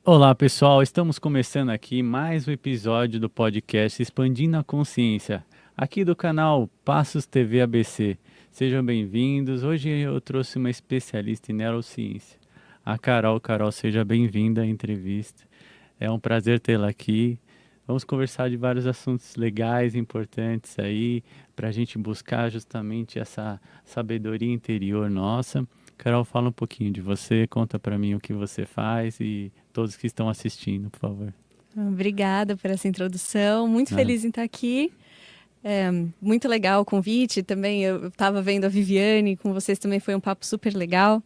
Olá, pessoal. Estamos começando aqui mais um episódio do podcast Expandindo a Consciência, aqui do canal Passos TV ABC. Sejam bem-vindos. Hoje eu trouxe uma especialista em neurociência, a Carol. Carol, seja bem-vinda à entrevista. É um prazer tê-la aqui. Vamos conversar de vários assuntos legais, importantes aí, para a gente buscar justamente essa sabedoria interior nossa. Carol, fala um pouquinho de você, conta para mim o que você faz e todos que estão assistindo, por favor. Obrigada por essa introdução. Muito Nada. feliz em estar aqui. Muito legal o convite. Também eu estava vendo a Viviane, com vocês também foi um papo super legal.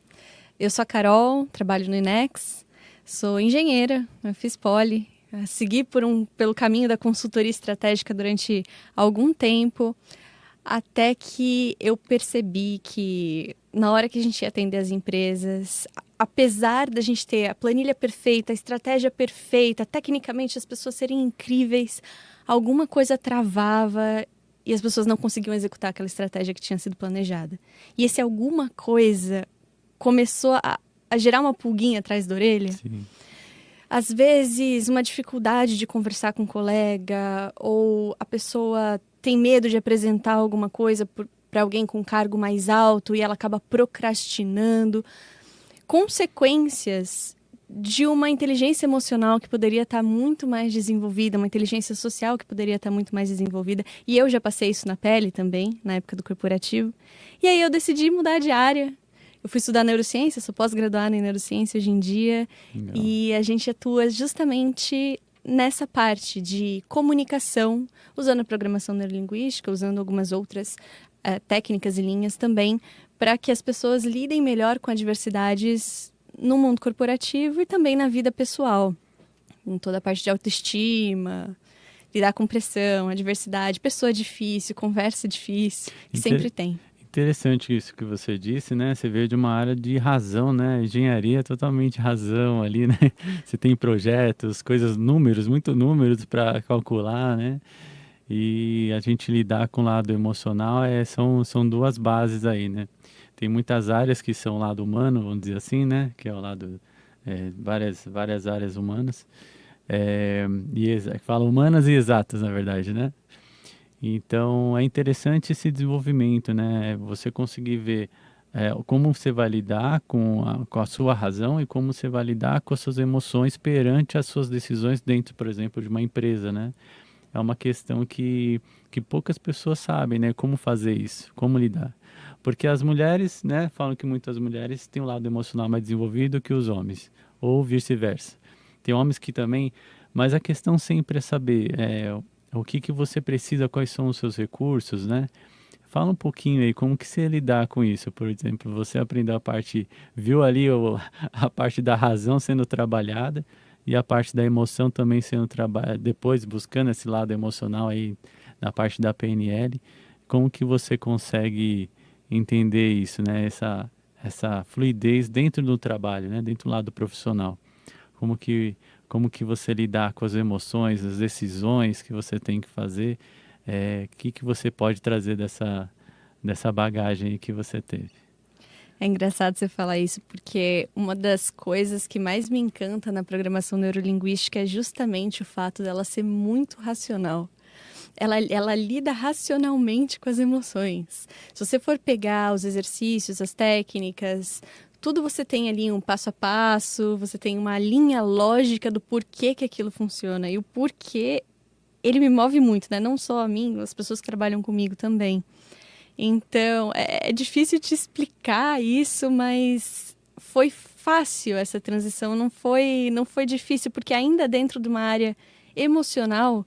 Eu sou a Carol, trabalho no Inex, sou engenheira, eu fiz poli, segui pelo caminho da consultoria estratégica durante algum tempo, até que eu percebi que na hora que a gente ia atender as empresas, apesar da gente ter a planilha perfeita, a estratégia perfeita, tecnicamente as pessoas serem incríveis, alguma coisa travava e as pessoas não conseguiam executar aquela estratégia que tinha sido planejada. E esse alguma coisa começou a gerar uma pulguinha atrás da orelha. Sim. Às vezes, uma dificuldade de conversar com um colega, ou a pessoa tem medo de apresentar alguma coisa para alguém com um cargo mais alto e ela acaba procrastinando. Consequências de uma inteligência emocional que poderia estar muito mais desenvolvida, uma inteligência social que poderia estar muito mais desenvolvida. E eu já passei isso na pele também, na época do corporativo. E aí eu decidi mudar de área. Eu fui estudar neurociência, sou pós-graduada em neurociência hoje em dia, Legal. e a gente atua justamente nessa parte de comunicação, usando a programação neurolinguística, usando algumas outras técnicas e linhas também, para que as pessoas lidem melhor com adversidades no mundo corporativo e também na vida pessoal, em toda a parte de autoestima, lidar com pressão, adversidade, pessoa difícil, conversa difícil, que sempre tem. Interessante isso que você disse, né? Você veio de uma área de razão, né? Engenharia é totalmente razão ali, né? Você tem projetos, coisas, números, muito números para calcular, né? E a gente lidar com o lado emocional são duas bases aí, né? Tem muitas áreas que são o lado humano, vamos dizer assim, né? Que é o lado, várias áreas humanas. É, fala humanas e exatas, na verdade, né? Então é interessante esse desenvolvimento, né? Você conseguir ver como você vai lidar com a sua razão e como você vai lidar com as suas emoções perante as suas decisões dentro, por exemplo, de uma empresa, né? É uma questão que poucas pessoas sabem, né? Como fazer isso, como lidar. Porque as mulheres, né, falam que muitas mulheres têm um lado emocional mais desenvolvido que os homens, ou vice-versa. Tem homens que também, mas a questão sempre é saber o que que você precisa, quais são os seus recursos, né? Fala um pouquinho aí, como que você lidar com isso? Por exemplo, você aprendeu a parte, viu ali a parte da razão sendo trabalhada e a parte da emoção também sendo trabalhada, depois buscando esse lado emocional aí na parte da PNL. Como que você consegue entender isso, né? Essa fluidez dentro do trabalho, né? Dentro do lado profissional. Como que, como que você lidar com as emoções, as decisões que você tem que fazer, que você pode trazer dessa bagagem aí que você teve? É engraçado você falar isso, porque uma das coisas que mais me encanta na programação neurolinguística é justamente o fato dela ser muito racional. Ela lida racionalmente com as emoções. Se você for pegar os exercícios, as técnicas, tudo você tem ali um passo a passo, você tem uma linha lógica do porquê que aquilo funciona. E o porquê, ele me move muito, né? Não só a mim, as pessoas que trabalham comigo também. Então, é difícil te explicar isso, mas foi fácil essa transição, não foi difícil, porque ainda dentro de uma área emocional,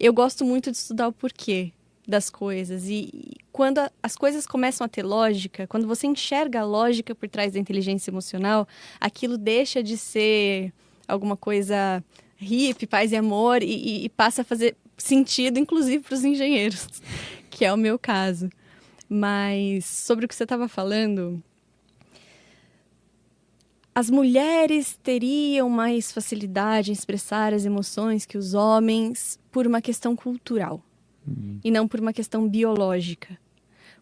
eu gosto muito de estudar o porquê das coisas. E quando as coisas começam a ter lógica, quando você enxerga a lógica por trás da inteligência emocional, aquilo deixa de ser alguma coisa hippie, paz e amor, e passa a fazer sentido, inclusive para os engenheiros, que é o meu caso. Mas sobre o que você estava falando, as mulheres teriam mais facilidade em expressar as emoções que os homens por uma questão cultural Uhum. e não por uma questão biológica.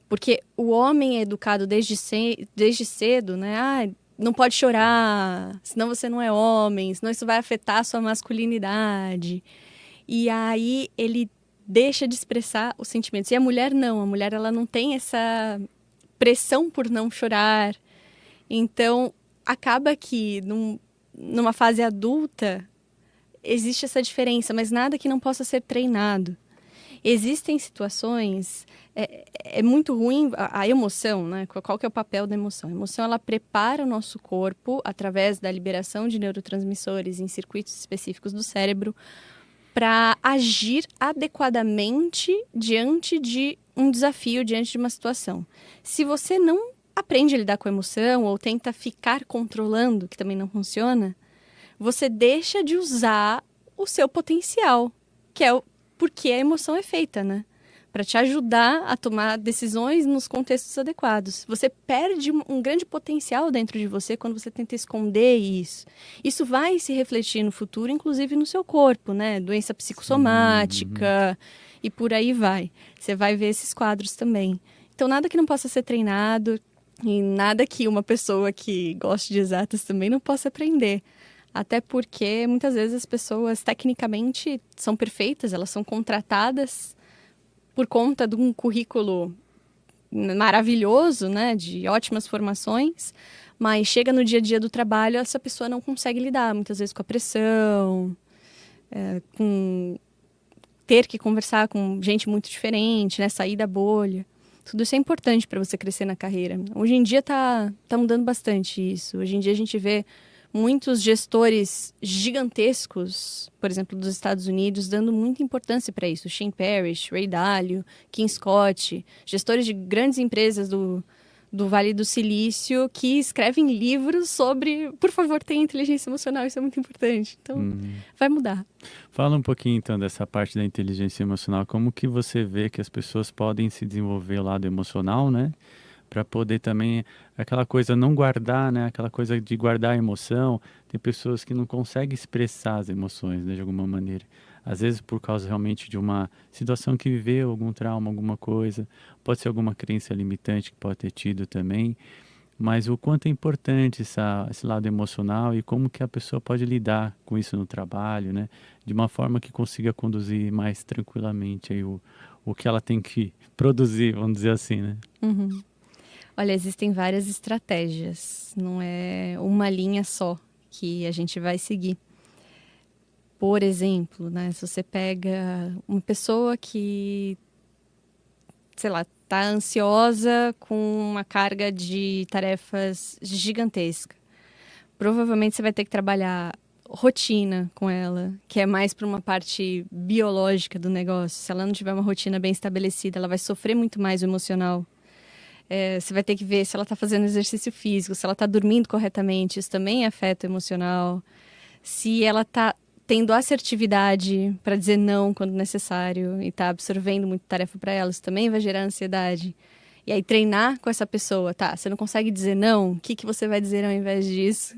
Porque o homem é educado desde cedo, né? não pode chorar, senão você não é homem, senão isso vai afetar a sua masculinidade. E aí ele deixa de expressar os sentimentos. E a mulher não, a mulher ela não tem essa pressão por não chorar. Então, acaba que numa fase adulta existe essa diferença, mas nada que não possa ser treinado. Existem situações, é muito ruim a emoção, né? Qual que é o papel da emoção? A emoção, ela prepara o nosso corpo, através da liberação de neurotransmissores em circuitos específicos do cérebro, para agir adequadamente diante de um desafio, diante de uma situação. Se você não aprende a lidar com a emoção ou tenta ficar controlando, que também não funciona, você deixa de usar o seu potencial, que é porque a emoção é feita, né? Para te ajudar a tomar decisões nos contextos adequados. Você perde um grande potencial dentro de você quando você tenta esconder isso. Isso vai se refletir no futuro, inclusive no seu corpo, né? Doença psicossomática e por aí vai. Você vai ver esses quadros também. Então, nada que não possa ser treinado e nada que uma pessoa que goste de exatas também não possa aprender. Até porque, muitas vezes, as pessoas, tecnicamente, são perfeitas, elas são contratadas por conta de um currículo maravilhoso, né, de ótimas formações, mas chega no dia a dia do trabalho, essa pessoa não consegue lidar, muitas vezes, com a pressão, com ter que conversar com gente muito diferente, né, sair da bolha. Tudo isso é importante para você crescer na carreira. Hoje em dia tá mudando bastante isso. Hoje em dia a gente vê muitos gestores gigantescos, por exemplo, dos Estados Unidos, dando muita importância para isso. Shane Parrish, Ray Dalio, Kim Scott, gestores de grandes empresas do Vale do Silício que escrevem livros sobre, por favor, tenha inteligência emocional, isso é muito importante. Então, vai mudar. Fala um pouquinho, então, dessa parte da inteligência emocional. Como que você vê que as pessoas podem se desenvolver o lado emocional, né? Para poder também, aquela coisa não guardar, né? Aquela coisa de guardar a emoção. Tem pessoas que não conseguem expressar as emoções, né? De alguma maneira. Às vezes por causa realmente de uma situação que viveu, algum trauma, alguma coisa. Pode ser alguma crença limitante que pode ter tido também. Mas o quanto é importante esse lado emocional e como que a pessoa pode lidar com isso no trabalho, né? De uma forma que consiga conduzir mais tranquilamente aí o que ela tem que produzir, vamos dizer assim, né? Uhum. Olha, existem várias estratégias, não é uma linha só que a gente vai seguir. Por exemplo, né, se você pega uma pessoa que, sei lá, está ansiosa com uma carga de tarefas gigantesca, provavelmente você vai ter que trabalhar rotina com ela, que é mais para uma parte biológica do negócio. Se ela não tiver uma rotina bem estabelecida, ela vai sofrer muito mais o emocional. Você vai ter que ver se ela está fazendo exercício físico, se ela está dormindo corretamente, isso também afeta o emocional. Se ela está tendo assertividade para dizer não quando necessário e está absorvendo muita tarefa para ela, isso também vai gerar ansiedade. E aí treinar com essa pessoa, tá? Você não consegue dizer não, o que você vai dizer ao invés disso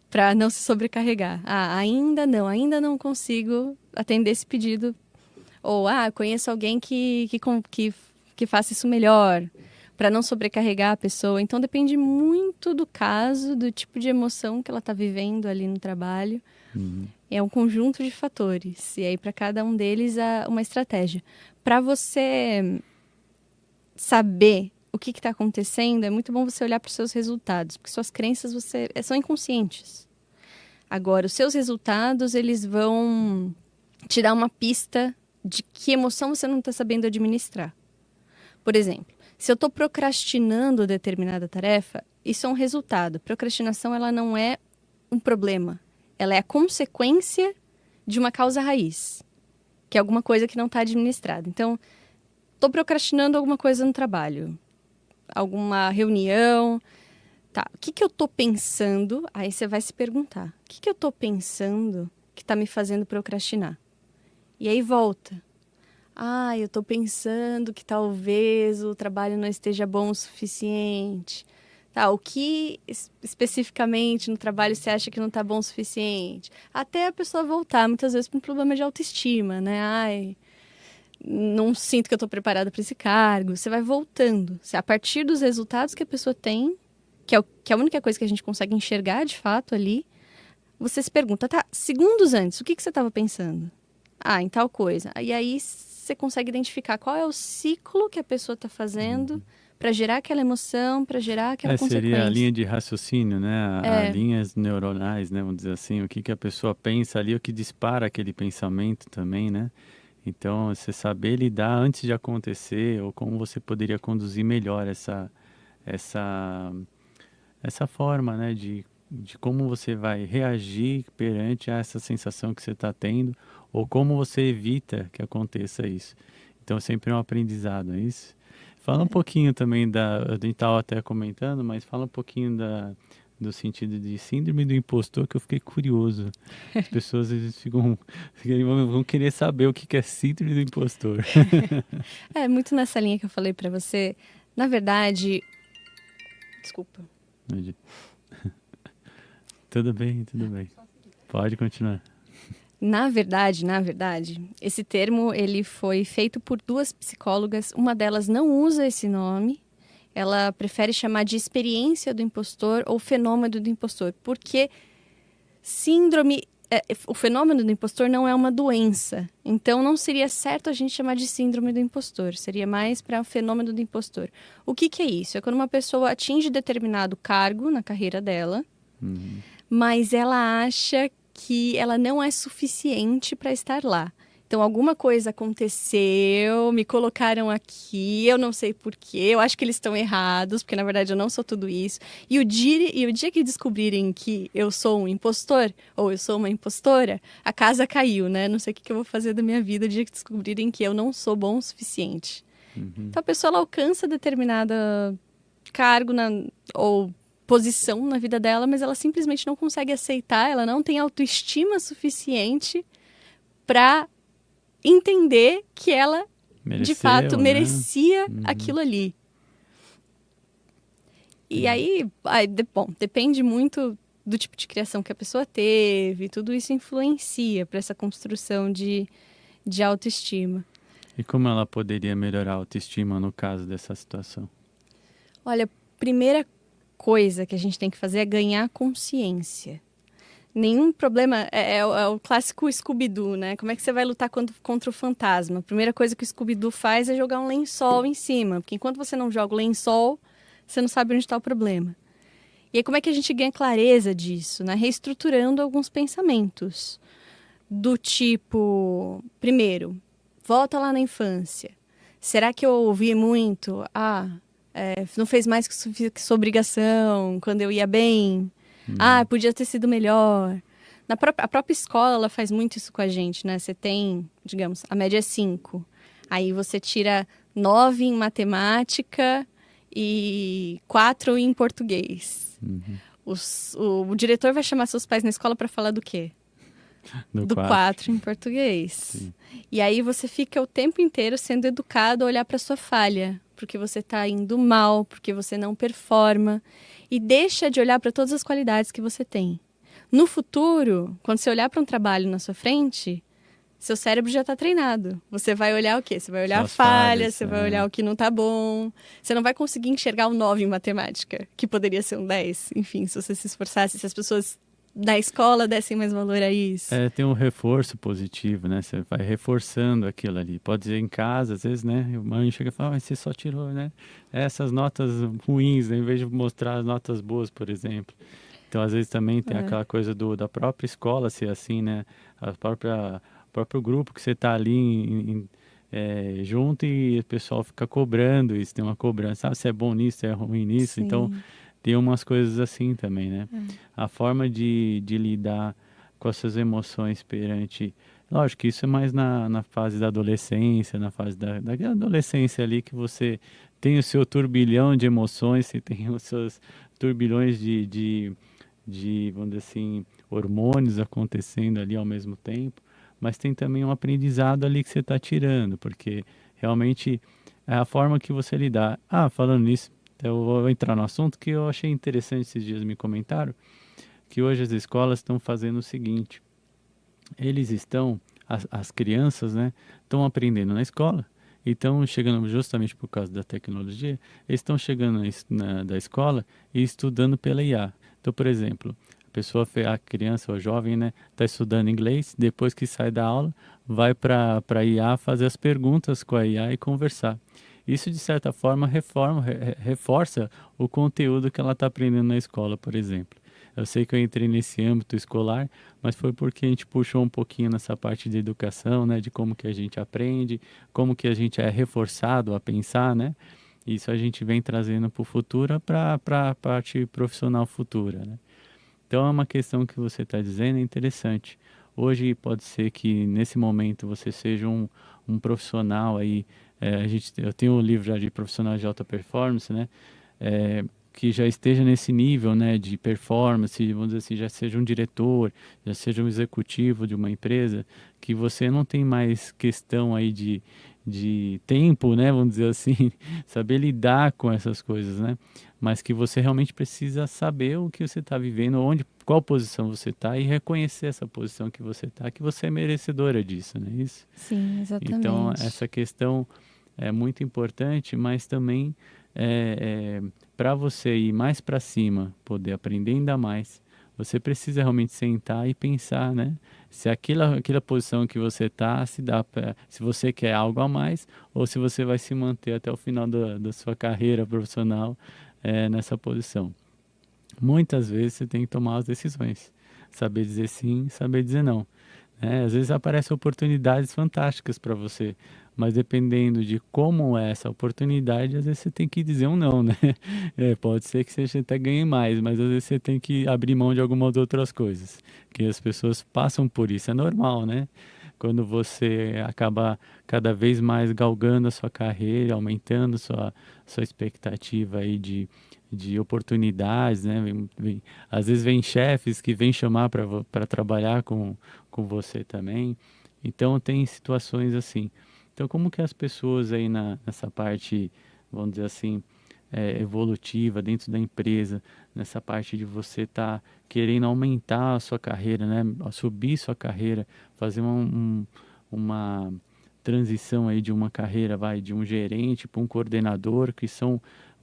para não se sobrecarregar? Ah, ainda não consigo atender esse pedido. Ou, conheço alguém que faça isso melhor, para não sobrecarregar a pessoa. Então, depende muito do caso, do tipo de emoção que ela está vivendo ali no trabalho. É um conjunto de fatores. E aí, para cada um deles, há uma estratégia. Para você saber o que está acontecendo, é muito bom você olhar para os seus resultados, porque suas crenças são inconscientes. Agora, os seus resultados, eles vão te dar uma pista de que emoção você não está sabendo administrar. Por exemplo, se eu estou procrastinando determinada tarefa, isso é um resultado. Procrastinação, ela não é um problema. Ela é a consequência de uma causa raiz, que é alguma coisa que não está administrada. Então, estou procrastinando alguma coisa no trabalho, alguma reunião. Tá, o que eu estou pensando? Aí você vai se perguntar, o que eu estou pensando que está me fazendo procrastinar? E aí volta. Eu estou pensando que talvez o trabalho não esteja bom o suficiente. Tá, o que especificamente no trabalho você acha que não está bom o suficiente? Até a pessoa voltar, muitas vezes, para um problema de autoestima, né? Não sinto que eu estou preparada para esse cargo. Você vai voltando. A partir dos resultados que a pessoa tem, que é a única coisa que a gente consegue enxergar de fato ali, você se pergunta, tá, segundos antes, o que você estava pensando? Ah, em tal coisa. E aí você consegue identificar qual é o ciclo que a pessoa está fazendo para gerar aquela emoção, para gerar aquela Seria a consequência. linha de raciocínio, né? A É, linhas neuronais, né? Vamos dizer assim, o que que a pessoa pensa ali, o que dispara aquele pensamento também, né? Então, você saber lidar antes de acontecer, ou como você poderia conduzir melhor essa, essa forma, né? De como você vai reagir perante a essa sensação que você está tendo, ou como você evita que aconteça isso. Então, sempre é um aprendizado, é isso? Fala um pouquinho também a gente estava até comentando, mas fala um pouquinho do sentido de síndrome do impostor, que eu fiquei curioso. As pessoas às vezes vão querer saber o que que é síndrome do impostor. é muito nessa linha que eu falei para você. Na verdade, desculpa. Tudo bem, tudo bem. Pode continuar. Na verdade, esse termo ele foi feito por duas psicólogas. Uma delas não usa esse nome. Ela prefere chamar de experiência do impostor ou fenômeno do impostor, porque síndrome, o fenômeno do impostor não é uma doença. Então não seria certo a gente chamar de síndrome do impostor. Seria mais para o fenômeno do impostor. O que que é isso? É quando uma pessoa atinge determinado cargo na carreira dela, Uhum. mas ela acha que ela não é suficiente para estar lá. Então, alguma coisa aconteceu, me colocaram aqui, eu não sei porquê, eu acho que eles estão errados, porque na verdade eu não sou tudo isso. E o dia que descobrirem que eu sou um impostor, ou eu sou uma impostora, a casa caiu, né? Não sei o que eu vou fazer da minha vida o dia que descobrirem que eu não sou bom o suficiente. Uhum. Então, a pessoa ela alcança determinada cargo ou posição na vida dela, mas ela simplesmente não consegue aceitar, ela não tem autoestima suficiente para entender que ela de fato Mereceu, né? merecia Uhum. aquilo ali. E Entendi. aí, bom, depende muito do tipo de criação que a pessoa teve, tudo isso influencia para essa construção de autoestima. E como ela poderia melhorar a autoestima no caso dessa situação? Olha, primeira coisa que a gente tem que fazer é ganhar consciência. Nenhum problema é o clássico Scooby-Doo, né? Como é que você vai lutar contra o fantasma? A primeira coisa que o Scooby-Doo faz é jogar um lençol em cima, porque enquanto você não joga o lençol, você não sabe onde está o problema. E aí, como é que a gente ganha clareza disso? Né? Reestruturando alguns pensamentos. Do tipo, primeiro, volta lá na infância. Será que eu ouvi muito? Não fez mais que sua obrigação quando eu ia bem. Uhum. Podia ter sido melhor. A própria escola, ela faz muito isso com a gente, né? Você tem, digamos, a média é 5. Aí você tira 9 em matemática e 4 em português. Uhum. O diretor vai chamar seus pais na escola para falar do quê? Do Do 4. 4 em português. Sim. E aí você fica o tempo inteiro sendo educado a olhar para sua falha, porque você está indo mal, porque você não performa, e deixa de olhar para todas as qualidades que você tem. No futuro, quando você olhar para um trabalho na sua frente, seu cérebro já está treinado. Você vai olhar o quê? Você vai olhar Só a as falha, falhas. você vai olhar o que não está bom. Você não vai conseguir enxergar o 9 em matemática, que poderia ser um 10. Enfim, se você se esforçasse, se as pessoas da escola dessem mais valor a isso. Tem um reforço positivo, né? Você vai reforçando aquilo ali. Pode ser em casa, às vezes, né? A mãe chega e fala, mas você só tirou, né? Essas notas ruins, né? Em vez de mostrar as notas boas, por exemplo. Então, às vezes, também tem É, aquela coisa da própria escola ser assim, né? O próprio grupo que você está ali junto e o pessoal fica cobrando isso, tem uma cobrança. Sabe se é bom nisso, se é ruim nisso? Então, sim. tem umas coisas assim também, né? A forma de lidar com as suas emoções perante. Lógico que isso é mais na fase da adolescência, na fase da adolescência ali que você tem o seu turbilhão de emoções, você tem os seus turbilhões vamos dizer assim, hormônios acontecendo ali ao mesmo tempo, mas tem também um aprendizado ali que você está tirando, porque realmente é a forma que você lidar. Falando nisso, eu vou entrar no assunto que eu achei interessante esses dias me comentaram, que hoje as escolas estão fazendo o seguinte, eles estão, as crianças, né, estão aprendendo na escola Então, chegando justamente por causa da tecnologia, eles estão chegando da escola e estudando pela IA. Então, por exemplo, a criança ou a jovem, né, está estudando inglês, depois que sai da aula, vai para a IA fazer as perguntas com a IA e conversar. Isso, de certa forma, reforça o conteúdo que ela está aprendendo na escola, por exemplo. Eu sei que eu entrei nesse âmbito escolar, mas foi porque a gente puxou um pouquinho nessa parte de educação, né, de como que a gente aprende, como que a gente é reforçado a pensar, né? Isso a gente vem trazendo para o futuro, para a parte profissional futura, né? Então é uma questão que você está dizendo, é interessante. Hoje pode ser que nesse momento você seja um profissional aí, eu tenho um livro já de profissionais de alta performance, né? É, que já esteja nesse nível, né, de performance, vamos dizer assim, já seja um diretor, já seja um executivo de uma empresa, que você não tem mais questão aí de tempo, né, vamos dizer assim, saber lidar com essas coisas, né? Mas que você realmente precisa saber o que você está vivendo, qual posição você está e reconhecer essa posição que você está, que você é merecedora disso, né? Isso. Sim, Então, exatamente. essa questão é muito importante, mas também para você ir mais para cima, poder aprender ainda mais, você precisa realmente sentar e pensar, né? Se aquela posição que você está, se você quer algo a mais, ou se você vai se manter até o final da sua carreira profissional nessa posição. Muitas vezes você tem que tomar as decisões, saber dizer sim, saber dizer não. Às vezes aparecem oportunidades fantásticas para você, mas dependendo de como é essa oportunidade, às vezes você tem que dizer um não, né? Pode ser que você até ganhe mais, mas às vezes você tem que abrir mão de algumas outras coisas, que as pessoas passam por isso, é normal, né? Quando você acaba cada vez mais galgando a sua carreira, aumentando sua expectativa aí de oportunidades, né? Às vezes vem chefes que vêm chamar para trabalhar com você também. Então tem situações assim. Então como que as pessoas aí nessa parte, vamos dizer assim, evolutiva dentro da empresa, nessa parte de você estar querendo aumentar a sua carreira, né? Subir sua carreira, fazer uma transição aí de uma carreira, de um gerente para um coordenador,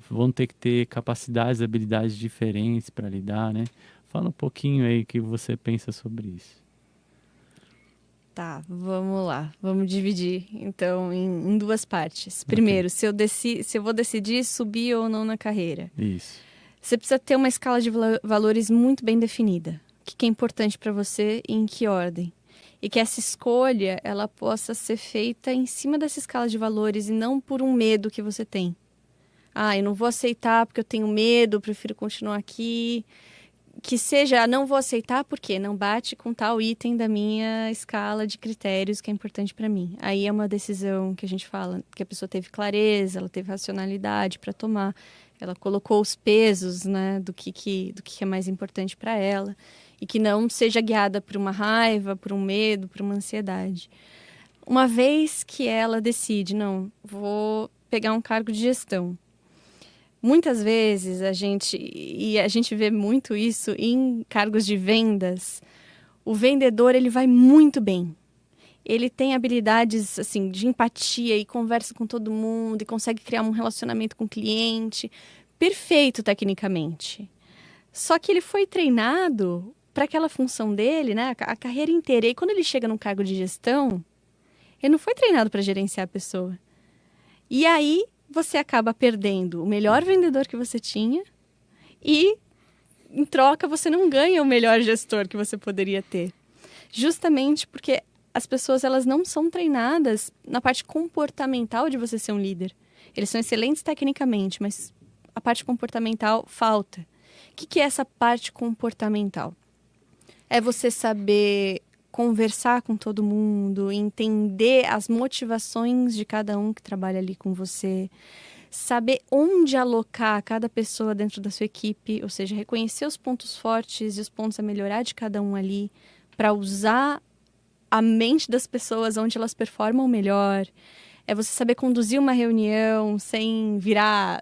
vão ter que ter capacidades, habilidades diferentes para lidar, né? Fala um pouquinho aí o que você pensa sobre isso. Tá, vamos lá. Vamos dividir, então, em duas partes. Ok, Primeiro, se eu vou decidir subir ou não na carreira. isso. Você precisa ter uma escala de valores muito bem definida. O que é importante para você e em que ordem. E que essa escolha, ela possa ser feita em cima dessa escala de valores e não por um medo que você tem. Ah, eu não vou aceitar porque eu tenho medo, eu prefiro continuar aqui. Que seja, não vou aceitar porque não bate com tal item da minha escala de critérios que é importante para mim. Aí é uma decisão que a gente fala que a pessoa teve clareza, ela teve racionalidade para tomar, ela colocou os pesos, né, do que é mais importante para ela e que não seja guiada por uma raiva, por um medo, por uma ansiedade. Uma vez que ela decide, não, vou pegar um cargo de gestão. Muitas vezes a gente vê muito isso em cargos de vendas. O vendedor, ele vai muito bem. Ele tem habilidades assim de empatia e conversa com todo mundo e consegue criar um relacionamento com o cliente. Perfeito tecnicamente. Só que ele foi treinado para aquela função dele, né, a carreira inteira. E quando ele chega num cargo de gestão, ele não foi treinado para gerenciar a pessoa. E aí você acaba perdendo o melhor vendedor que você tinha e, em troca, você não ganha o melhor gestor que você poderia ter. Justamente porque as pessoas elas não são treinadas na parte comportamental de você ser um líder. Eles são excelentes tecnicamente, mas a parte comportamental falta. O que é essa parte comportamental? É você saber conversar com todo mundo, entender as motivações de cada um que trabalha ali com você, saber onde alocar cada pessoa dentro da sua equipe, ou seja, reconhecer os pontos fortes e os pontos a melhorar de cada um ali, para usar a mente das pessoas onde elas performam melhor. É você saber conduzir uma reunião sem virar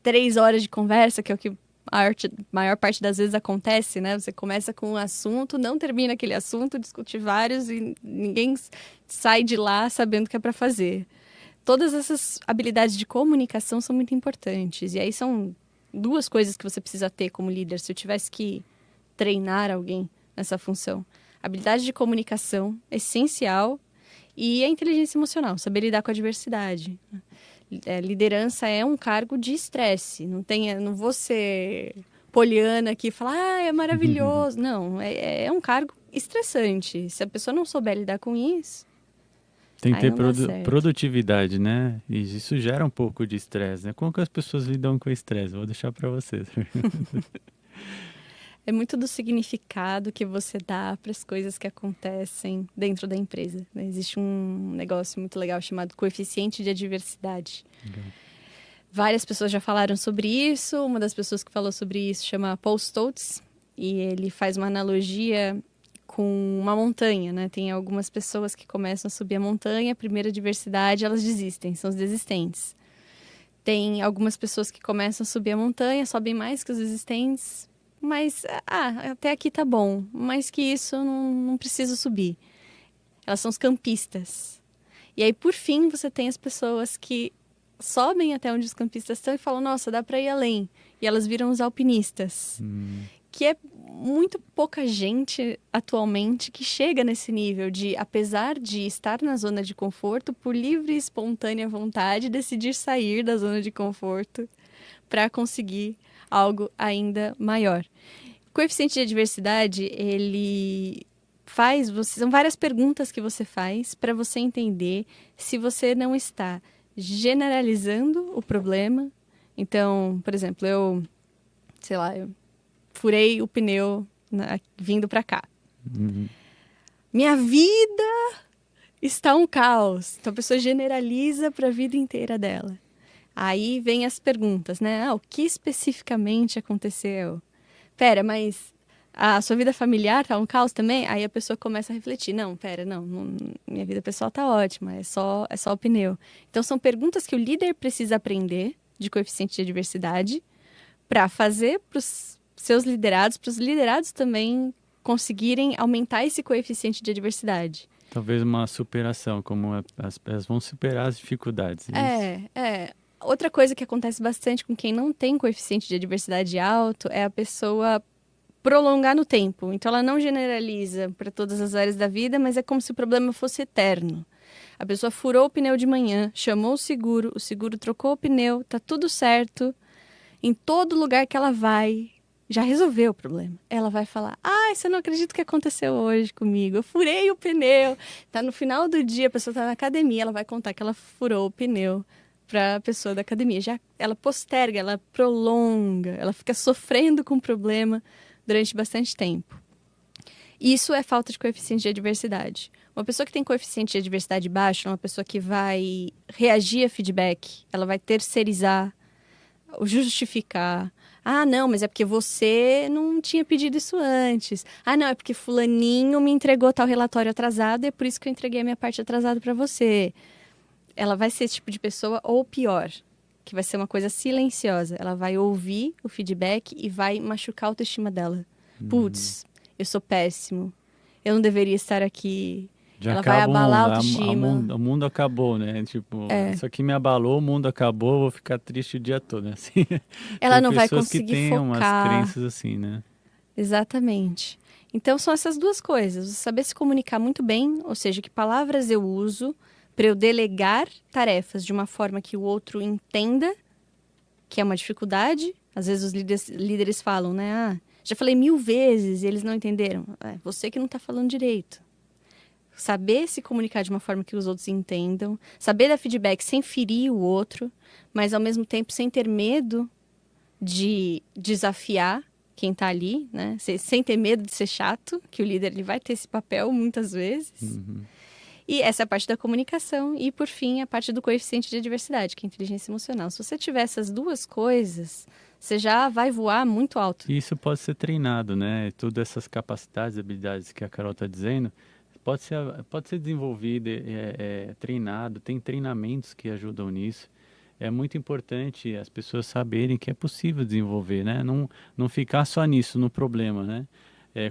3 horas de conversa, que é o que a maior parte das vezes acontece, né? Você começa com um assunto, não termina aquele assunto, discute vários e ninguém sai de lá sabendo o que é para fazer. todas essas habilidades de comunicação são muito importantes. E aí são duas coisas que você precisa ter como líder. Se eu tivesse que treinar alguém nessa função. Habilidade de comunicação, essencial, e a inteligência emocional, saber lidar com a diversidade. Liderança é um cargo de estresse. Não vou ser poliana aqui e falar, é maravilhoso. Não, é um cargo estressante. Se a pessoa não souber lidar com isso, tem que aí ter não dá certo. produtividade, né? E isso gera um pouco de estresse, né? Como que as pessoas lidam com o estresse? Vou deixar para vocês. É muito do significado que você dá para as coisas que acontecem dentro da empresa, né? Existe um negócio muito legal chamado coeficiente de adversidade. Legal. Várias pessoas já falaram sobre isso. Uma das pessoas que falou sobre isso chama Paul Stoltz. E ele faz uma analogia com uma montanha, né? Tem algumas pessoas que começam a subir a montanha, a primeira adversidade, elas desistem, são os desistentes. Tem algumas pessoas que começam a subir a montanha, sobem mais que os desistentes, mas até aqui tá bom, mais que isso eu não preciso subir. Elas são os campistas. E aí, por fim, você tem as pessoas que sobem até onde os campistas estão e falam, nossa, dá para ir além. E elas viram os alpinistas. Que é muito pouca gente atualmente que chega nesse nível de, apesar de estar na zona de conforto, por livre e espontânea vontade, decidir sair da zona de conforto para conseguir algo ainda maior. O coeficiente de adversidade, ele são várias perguntas que você faz para você entender se você não está generalizando o problema. Então, por exemplo, eu furei o pneu vindo para cá. Minha vida está um caos. Então a pessoa generaliza para a vida inteira dela. Aí vem as perguntas, né? O que especificamente aconteceu? Pera, mas a sua vida familiar tá um caos também? Aí a pessoa começa a refletir. Não, minha vida pessoal tá ótima, é só o pneu. Então são perguntas que o líder precisa aprender de coeficiente de adversidade para fazer para os seus liderados, para os liderados também conseguirem aumentar esse coeficiente de adversidade. Talvez uma superação, como elas vão superar as dificuldades. Outra coisa que acontece bastante com quem não tem coeficiente de adversidade alto é a pessoa prolongar no tempo. Então, ela não generaliza para todas as áreas da vida, mas é como se o problema fosse eterno. A pessoa furou o pneu de manhã, chamou o seguro trocou o pneu, tá tudo certo. Em todo lugar que ela vai, já resolveu o problema. Ela vai falar, você não acredita o que aconteceu hoje comigo. Eu furei o pneu. Tá no final do dia, a pessoa tá na academia, ela vai contar que ela furou o pneu para a pessoa da academia. Já ela posterga, ela prolonga, ela fica sofrendo com o problema durante bastante tempo. Isso é falta de coeficiente de adversidade. Uma pessoa que tem coeficiente de adversidade baixo é uma pessoa que vai reagir a feedback, ela vai terceirizar, justificar. Não, mas é porque você não tinha pedido isso antes. Não, é porque fulaninho me entregou tal relatório atrasado e é por isso que eu entreguei a minha parte atrasada para você. Ela vai ser esse tipo de pessoa, ou pior, que vai ser uma coisa silenciosa. Ela vai ouvir o feedback e vai machucar a autoestima dela. Putz, eu sou péssimo. Eu não deveria estar aqui. Ela vai abalar a autoestima. O mundo acabou, né? Tipo, isso aqui me abalou, o mundo acabou, eu vou ficar triste o dia todo, né? Assim, ela não vai conseguir que têm focar. umas crenças assim, né? Exatamente. Então, são essas duas coisas. Você saber se comunicar muito bem, ou seja, que palavras eu uso para eu delegar tarefas de uma forma que o outro entenda, que é uma dificuldade. Às vezes os líderes falam, né? Já falei 1000 vezes e eles não entenderam. Você que não está falando direito. Saber se comunicar de uma forma que os outros entendam. Saber dar feedback sem ferir o outro, mas ao mesmo tempo sem ter medo de desafiar quem está ali, né? Sem ter medo de ser chato, que o líder ele vai ter esse papel muitas vezes. E essa é a parte da comunicação. E, por fim, a parte do coeficiente de adversidade, que é a inteligência emocional. Se você tiver essas duas coisas, você já vai voar muito alto. E isso pode ser treinado, né? Todas essas capacidades, habilidades que a Carol está dizendo, pode ser desenvolvido, treinado. Tem treinamentos que ajudam nisso. É muito importante as pessoas saberem que é possível desenvolver, né? Não ficar só nisso, no problema, né?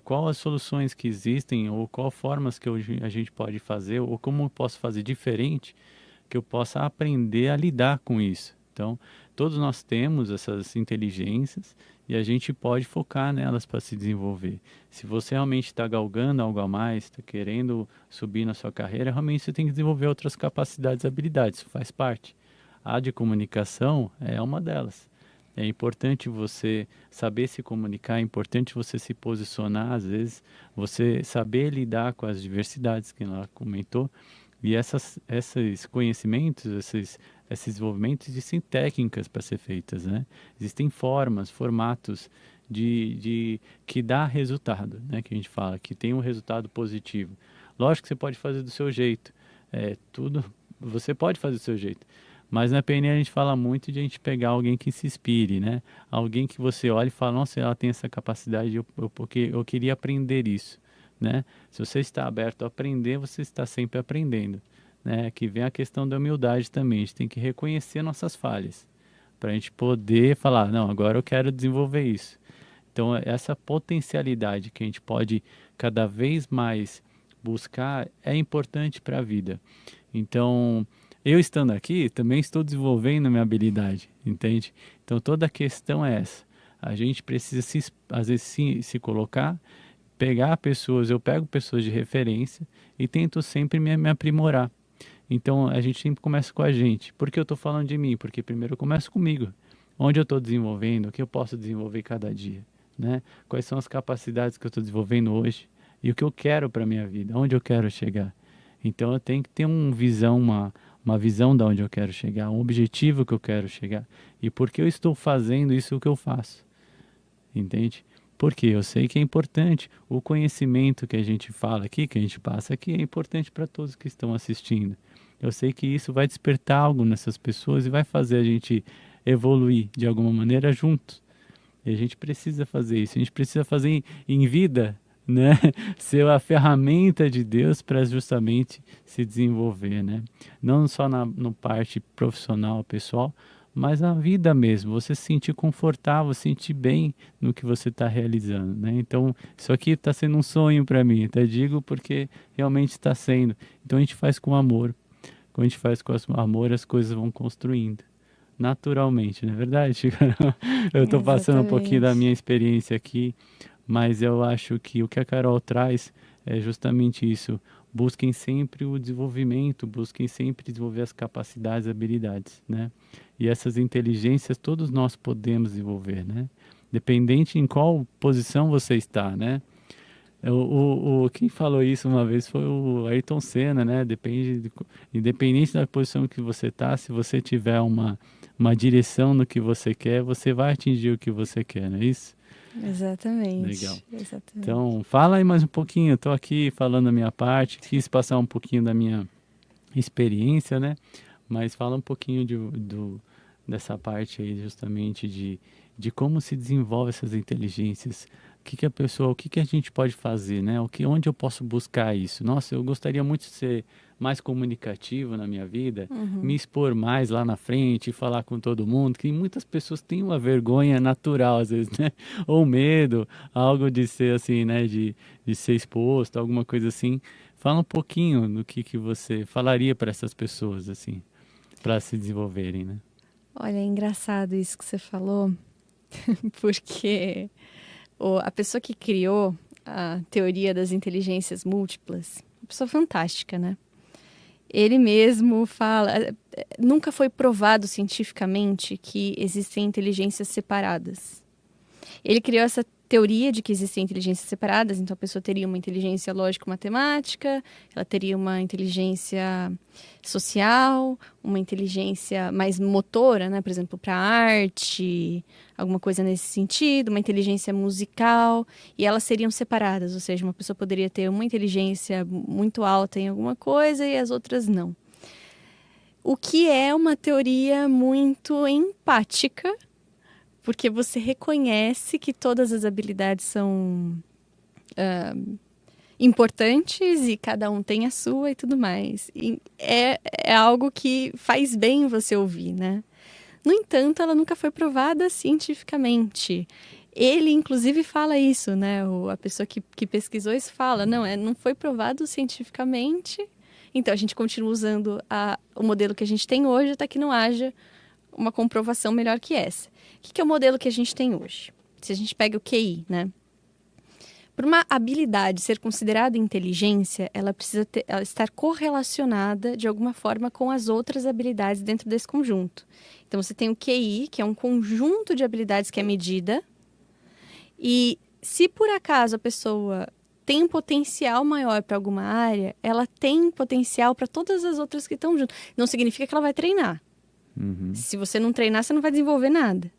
Qual as soluções que existem ou qual formas que a gente pode fazer ou como eu posso fazer diferente que eu possa aprender a lidar com isso. Então, todos nós temos essas inteligências e a gente pode focar nelas para se desenvolver. Se você realmente está galgando algo a mais, está querendo subir na sua carreira, realmente você tem que desenvolver outras capacidades e habilidades, isso faz parte. A de comunicação é uma delas. É importante você saber se comunicar, é importante você se posicionar, às vezes, você saber lidar com as diversidades que ela comentou. E esses conhecimentos, esses desenvolvimentos, existem técnicas para ser feitas, né? Existem formas, formatos que dá resultado, né? Que a gente fala, que tem um resultado positivo. Lógico que você pode fazer do seu jeito, tudo, você pode fazer do seu jeito. Mas na PNL a gente fala muito de a gente pegar alguém que se inspire, né? Alguém que você olha e fala, nossa, ela tem essa capacidade, porque eu queria aprender isso, né? Se você está aberto a aprender, você está sempre aprendendo, né? Que vem a questão da humildade também, a gente tem que reconhecer nossas falhas, para a gente poder falar, não, agora eu quero desenvolver isso. Então, essa potencialidade que a gente pode cada vez mais buscar é importante para a vida. Então, eu estando aqui, também estou desenvolvendo a minha habilidade, entende? Então, toda a questão é essa. A gente precisa, às vezes, se colocar, pegar pessoas, eu pego pessoas de referência e tento sempre me aprimorar. Então, a gente sempre começa com a gente. Por que eu estou falando de mim? Porque primeiro eu começo comigo. Onde eu estou desenvolvendo, o que eu posso desenvolver cada dia, né? Quais são as capacidades que eu estou desenvolvendo hoje e o que eu quero para a minha vida, onde eu quero chegar. Então, eu tenho que ter uma visão de onde eu quero chegar, um objetivo que eu quero chegar. E por que eu estou fazendo isso que eu faço, entende? Porque eu sei que é importante. O conhecimento que a gente fala aqui, que a gente passa aqui, é importante para todos que estão assistindo. Eu sei que isso vai despertar algo nessas pessoas e vai fazer a gente evoluir de alguma maneira juntos. E a gente precisa fazer isso. A gente precisa fazer em vida, né? Ser a ferramenta de Deus para justamente se desenvolver, né? Não só no parte profissional, pessoal, mas na vida mesmo, você se sentir confortável, se sentir bem no que você está realizando, né? Então, isso aqui está sendo um sonho para mim, até digo porque realmente está sendo. Então, a gente faz com amor. Quando a gente faz com amor, as coisas vão construindo naturalmente, não é verdade? Eu estou passando um pouquinho da Exatamente. minha experiência aqui, mas eu acho que o que a Carol traz é justamente isso. Busquem sempre o desenvolvimento, busquem sempre desenvolver as capacidades e habilidades, né? E essas inteligências todos nós podemos desenvolver, né? Dependente em qual posição você está, né? Quem falou isso uma vez foi o Ayrton Senna, né? Independente da posição que você está, se você tiver uma direção no que você quer, você vai atingir o que você quer, não é isso? Legal. Exatamente. Exatamente. Então, fala aí mais um pouquinho. Eu estou aqui falando a minha parte, quis passar um pouquinho da minha experiência, né? Mas fala um pouquinho dessa parte aí, justamente de como se desenvolve essas inteligências. O que que a gente pode fazer, né? Onde eu posso buscar isso? Nossa, eu gostaria muito de ser mais comunicativo na minha vida, me Uhum. expor mais lá na frente, falar com todo mundo, que muitas pessoas têm uma vergonha natural, às vezes, né? Ou medo, algo de ser assim, né? De ser exposto, alguma coisa assim. Fala um pouquinho do que você falaria para essas pessoas, assim, para se desenvolverem, né? Olha, é engraçado isso que você falou, porque a pessoa que criou a teoria das inteligências múltiplas, uma pessoa fantástica, né? Ele mesmo fala, nunca foi provado cientificamente que existem inteligências separadas. Ele criou essa teoria de que existem inteligências separadas, então a pessoa teria uma inteligência lógico-matemática, ela teria uma inteligência social, uma inteligência mais motora, né? Por exemplo, para arte, alguma coisa nesse sentido, uma inteligência musical, e elas seriam separadas, ou seja, uma pessoa poderia ter uma inteligência muito alta em alguma coisa e as outras não. O que é uma teoria muito empática, porque você reconhece que todas as habilidades são importantes e cada um tem a sua e tudo mais. E é algo que faz bem você ouvir, né? No entanto, ela nunca foi provada cientificamente. Ele, inclusive, fala isso, né? A pessoa que pesquisou isso fala, não foi provado cientificamente Então, a gente continua usando o modelo que a gente tem hoje até que não haja uma comprovação melhor que essa. O que é o modelo que a gente tem hoje? Se a gente pega o QI, né? Para uma habilidade ser considerada inteligência, ela precisa ela estar correlacionada de alguma forma com as outras habilidades dentro desse conjunto. Então, você tem o QI, que é um conjunto de habilidades que é medida. E se por acaso a pessoa tem um potencial maior para alguma área, ela tem potencial para todas as outras que estão junto. Não significa que ela vai treinar. Se você não treinar, você não vai desenvolver nada.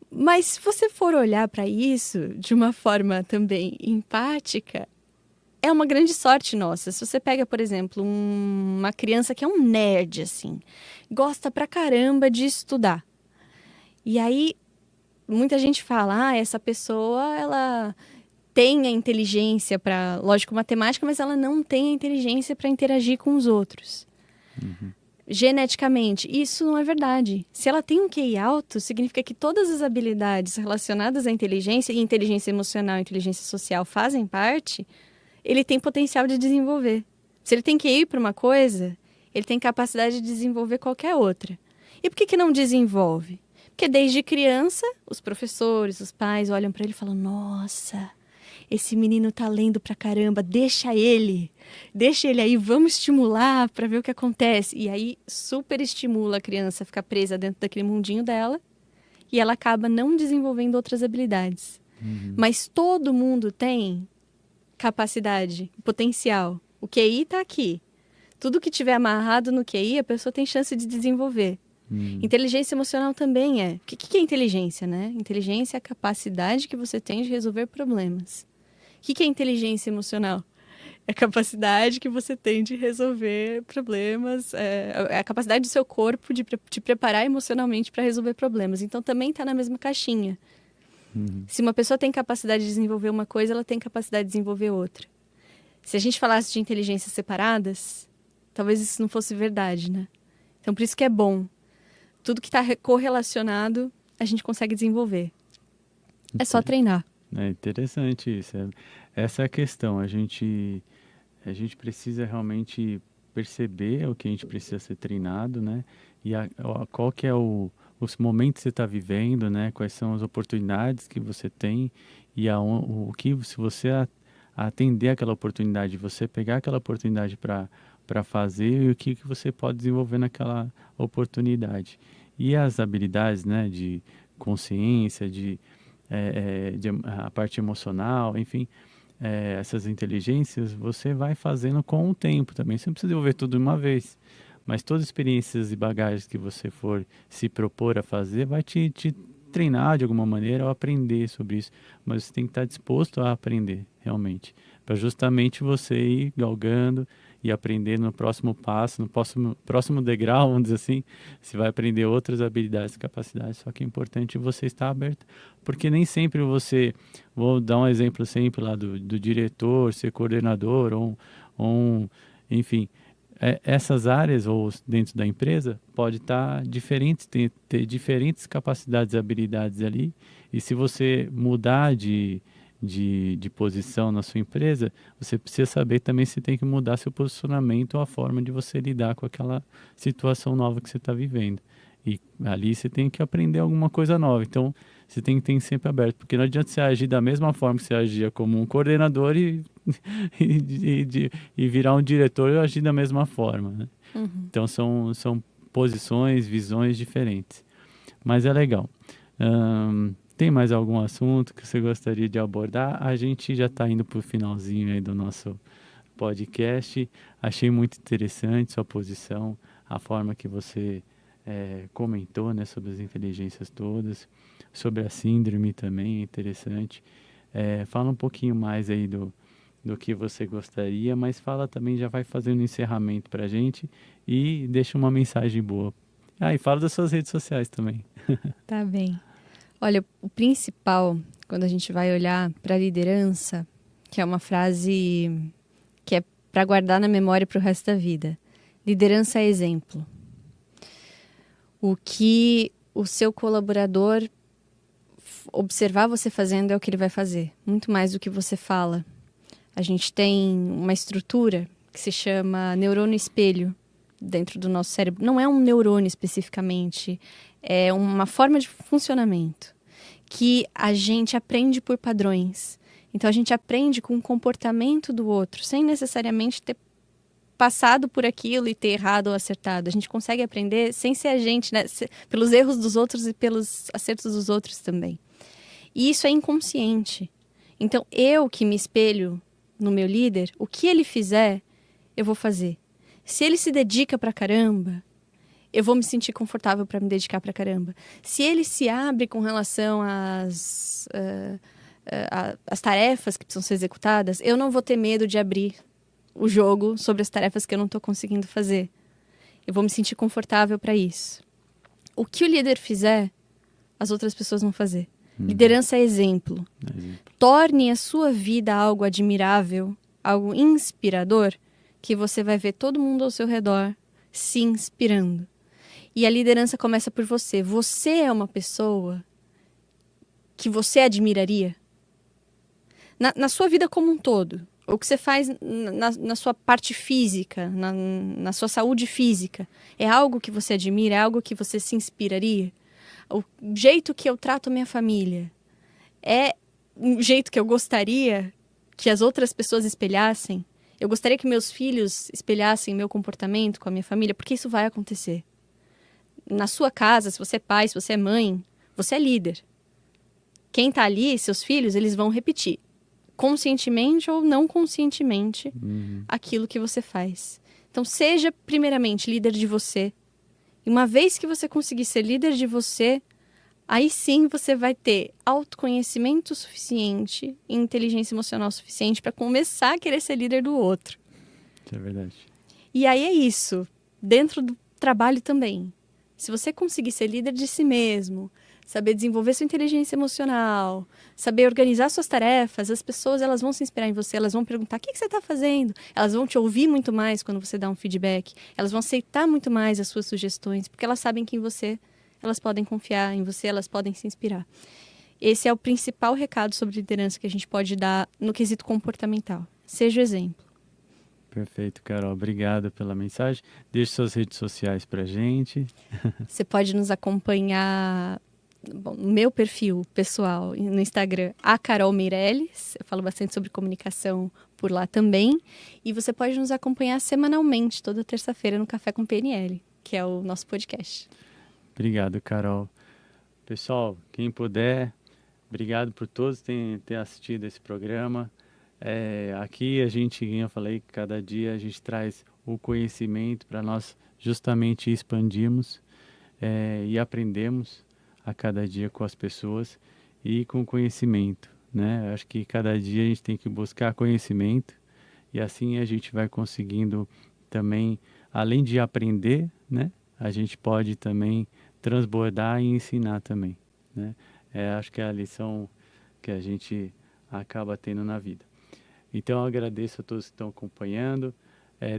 Mas se você for olhar para isso de uma forma também empática, é uma grande sorte nossa. Se você pega, por exemplo, uma criança que é um nerd, assim, gosta pra caramba de estudar. E aí, muita gente fala, essa pessoa, ela tem a inteligência para, lógico, matemática, mas ela não tem a inteligência para interagir com os outros. Geneticamente, isso não é verdade. Se ela tem um QI alto, significa que todas as habilidades relacionadas à inteligência, e inteligência emocional e inteligência social fazem parte, ele tem potencial de desenvolver. Se ele tem QI para uma coisa, ele tem capacidade de desenvolver qualquer outra. E por que não desenvolve? Porque desde criança, os professores, os pais olham para ele e falam, nossa, esse menino tá lendo pra caramba, deixa ele aí, vamos estimular para ver o que acontece. E aí super estimula a criança a ficar presa dentro daquele mundinho dela e ela acaba não desenvolvendo outras habilidades. Mas todo mundo tem capacidade, potencial. O QI tá aqui. Tudo que tiver amarrado no QI, a pessoa tem chance de desenvolver. Inteligência emocional também é. O que é inteligência, né? Inteligência é a capacidade que você tem de resolver problemas. O que é inteligência emocional? É a capacidade que você tem de resolver problemas, é a capacidade do seu corpo de te preparar emocionalmente para resolver problemas. Então, também está na mesma caixinha. Se uma pessoa tem capacidade de desenvolver uma coisa, ela tem capacidade de desenvolver outra. Se a gente falasse de inteligências separadas, talvez isso não fosse verdade, né? Então, por isso que é bom. Tudo que está correlacionado, a gente consegue desenvolver. É só treinar. É interessante isso. Essa é a questão. A gente precisa realmente perceber o que a gente precisa ser treinado, né? E qual que é os momentos que você está vivendo, né? Quais são as oportunidades que você tem e o que, se você atender aquela oportunidade, você pegar aquela oportunidade para fazer e o que você pode desenvolver naquela oportunidade. E as habilidades, né? De consciência, a parte emocional, enfim, essas inteligências você vai fazendo com o tempo também. Você não precisa desenvolver tudo de uma vez, mas todas as experiências e bagagens que você for se propor a fazer vai te treinar de alguma maneira ou aprender sobre isso. Mas você tem que estar disposto a aprender realmente, para justamente você ir galgando e aprender no próximo passo, no próximo degrau, vamos dizer assim, você vai aprender outras habilidades e capacidades, só que é importante você estar aberto, porque nem sempre vou dar um exemplo sempre lá do diretor, ser coordenador, enfim, essas áreas, ou dentro da empresa, pode estar diferentes, ter diferentes capacidades e habilidades ali, e se você mudar de posição na sua empresa, você precisa saber também se tem que mudar seu posicionamento ou a forma de você lidar com aquela situação nova que você está vivendo. E ali você tem que aprender alguma coisa nova. Então, você tem que ter sempre aberto, porque não adianta você agir da mesma forma que você agia como um coordenador e virar um diretor e agir da mesma forma, né? Então, são posições, visões diferentes. Mas é legal. Tem mais algum assunto que você gostaria de abordar? A gente já está indo para o finalzinho aí do nosso podcast. Achei muito interessante sua posição, a forma que você comentou, né, sobre as inteligências todas, sobre a síndrome também, é interessante. Fala um pouquinho mais aí do que você gostaria, mas fala também, já vai fazendo um encerramento para a gente e deixa uma mensagem boa. E fala das suas redes sociais também. Tá bem. Olha, o principal, quando a gente vai olhar para a liderança, que é uma frase que é para guardar na memória para o resto da vida. Liderança é exemplo. O que o seu colaborador observar você fazendo é o que ele vai fazer, muito mais do que você fala. A gente tem uma estrutura que se chama neurônio espelho dentro do nosso cérebro. Não é um neurônio especificamente, é uma forma de funcionamento que a gente aprende por padrões. Então, a gente aprende com o comportamento do outro, sem necessariamente ter passado por aquilo e ter errado ou acertado. A gente consegue aprender sem ser a gente, né? Pelos erros dos outros e pelos acertos dos outros também. E isso é inconsciente. Então, eu que me espelho no meu líder, o que ele fizer, eu vou fazer. Se ele se dedica pra caramba, eu vou me sentir confortável para me dedicar pra caramba. Se ele se abre com relação às tarefas que precisam ser executadas, eu não vou ter medo de abrir o jogo sobre as tarefas que eu não estou conseguindo fazer. Eu vou me sentir confortável para isso. O que o líder fizer, as outras pessoas vão fazer. Liderança é exemplo. Torne a sua vida algo admirável, algo inspirador, que você vai ver todo mundo ao seu redor se inspirando. E a liderança começa por você. Você é uma pessoa que você admiraria? Na sua vida como um todo. O que você faz na sua parte física, na sua saúde física, é algo que você admira? É algo que você se inspiraria? O jeito que eu trato a minha família é um jeito que eu gostaria que as outras pessoas espelhassem? Eu gostaria que meus filhos espelhassem meu comportamento com a minha família? Porque isso vai acontecer. Na sua casa, se você é pai, se você é mãe, você é líder. Quem está ali, seus filhos, eles vão repetir, conscientemente ou não conscientemente, aquilo que você faz. Então, seja primeiramente líder de você. E uma vez que você conseguir ser líder de você, aí sim você vai ter autoconhecimento suficiente e inteligência emocional suficiente para começar a querer ser líder do outro. Isso é verdade. E aí é isso, dentro do trabalho também. Se você conseguir ser líder de si mesmo, saber desenvolver sua inteligência emocional, saber organizar suas tarefas, as pessoas elas vão se inspirar em você, elas vão perguntar o que você está fazendo, elas vão te ouvir muito mais quando você dá um feedback, elas vão aceitar muito mais as suas sugestões, porque elas sabem que em você elas podem confiar, em você elas podem se inspirar. Esse é o principal recado sobre liderança que a gente pode dar no quesito comportamental. Seja o exemplo. Perfeito, Carol. Obrigado pela mensagem. Deixe suas redes sociais pra gente. Você pode nos acompanhar no meu perfil pessoal no Instagram, a Carol Meirelles. Eu falo bastante sobre comunicação por lá também. E você pode nos acompanhar semanalmente, toda terça-feira, no Café com PNL, que é o nosso podcast. Obrigado, Carol. Pessoal, quem puder, obrigado por todos terem assistido esse programa. Aqui a gente, como eu falei, cada dia a gente traz o conhecimento para nós justamente expandirmos e aprendemos a cada dia com as pessoas e com conhecimento, né? Acho que cada dia a gente tem que buscar conhecimento e assim a gente vai conseguindo também, além de aprender, né? A gente pode também transbordar e ensinar também, né? Acho que é a lição que a gente acaba tendo na vida. Então, eu agradeço a todos que estão acompanhando.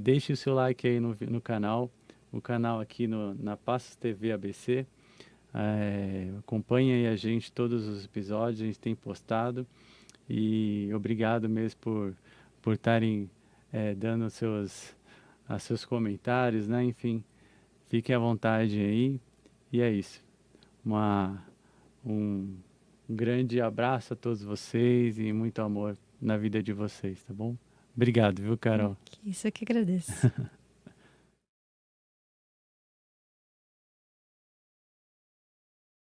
Deixe o seu like aí no canal, o canal aqui na Passos TV ABC. Acompanhe aí a gente, todos os episódios, a gente tem postado. E obrigado mesmo por estarem dando seus comentários, né? Enfim, fiquem à vontade aí. E é isso. Um grande abraço a todos vocês e muito amor na vida de vocês, tá bom? Obrigado, viu, Carol? Isso eu que agradeço.